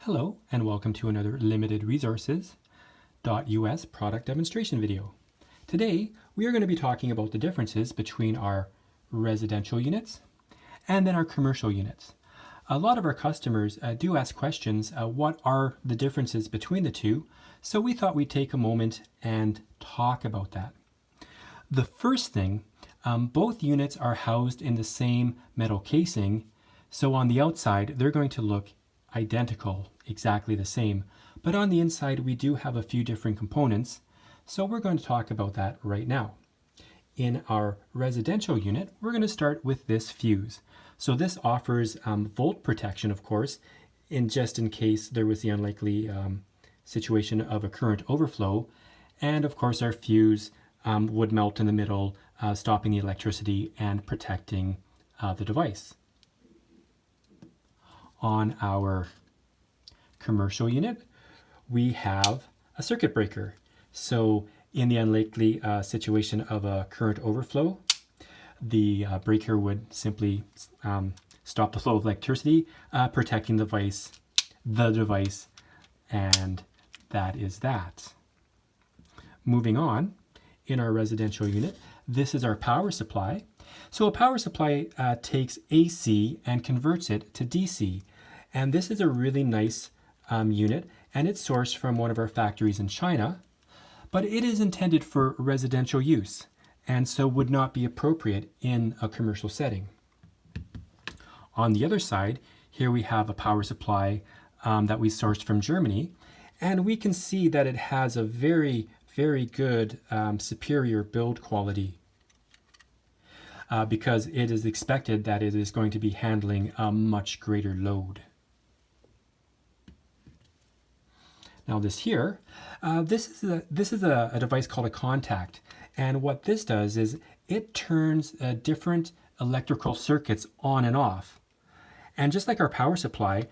Hello and welcome to another Limited Resources.us product demonstration video. Today we are going to be talking about the differences between our residential units and then our commercial units. A lot of our customers do ask questions, what are the differences between the two? So we thought we'd take a moment and talk about that. The first thing, both units are housed in the same metal casing, so on the outside they're going to look identical, exactly the same. But on the inside we do have a few different components, so we're going to talk about that right now. In our residential unit, we're going to start with this fuse. So this offers volt protection, of course, just in case there was the unlikely situation of a current overflow. And of course our fuse would melt in the middle, stopping the electricity and protecting the device. On our commercial unit, we have a circuit breaker. So in the unlikely situation of a current overflow, the breaker would simply stop the flow of electricity, protecting the device, and that is that. Moving on, in our residential unit, this is our power supply. So a power supply takes AC and converts it to DC. And this is a really nice unit, and it's sourced from one of our factories in China, but it is intended for residential use and so would not be appropriate in a commercial setting. On the other side, here we have a power supply that we sourced from Germany, and we can see that it has a very, very good superior build quality because it is expected that it is going to be handling a much greater load. Now this here, this is a device called a contact, and what this does is it turns different electrical circuits on and off. And just like our power supply,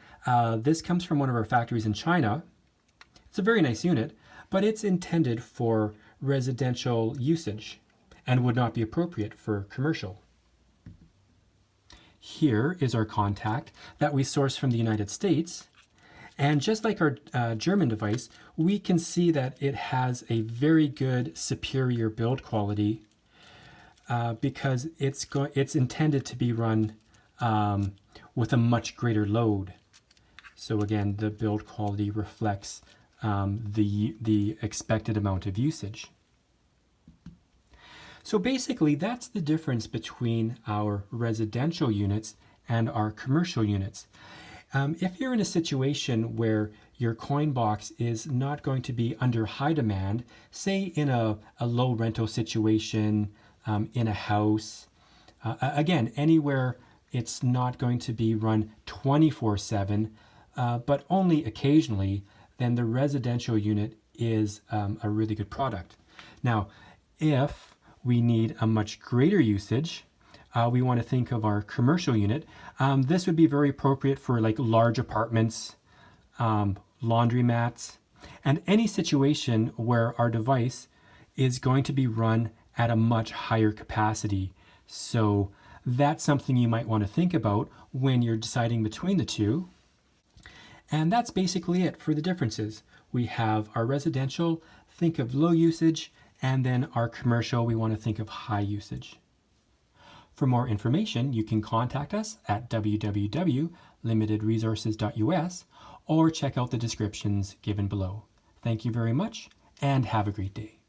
this comes from one of our factories in China. It's a very nice unit, but it's intended for residential usage and would not be appropriate for commercial. Here is our contact that we sourced from the United States. And just like our German device, we can see that it has a very good superior build quality because it's intended to be run with a much greater load. So again, the build quality reflects the expected amount of usage. So basically, that's the difference between our residential units and our commercial units. If you're in a situation where your coin box is not going to be under high demand, say in a low rental situation, in a house, again, anywhere it's not going to be run 24/7, but only occasionally, then the residential unit is a really good product. Now, if we need a much greater usage, we want to think of our commercial unit. This would be very appropriate for like large apartments, laundromats, and any situation where our device is going to be run at a much higher capacity. So that's something you might want to think about when you're deciding between the two. And that's basically it for the differences. We have our residential, think of low usage, and then our commercial, we want to think of high usage. For more information, you can contact us at www.limitedresources.us or check out the descriptions given below. Thank you very much and have a great day.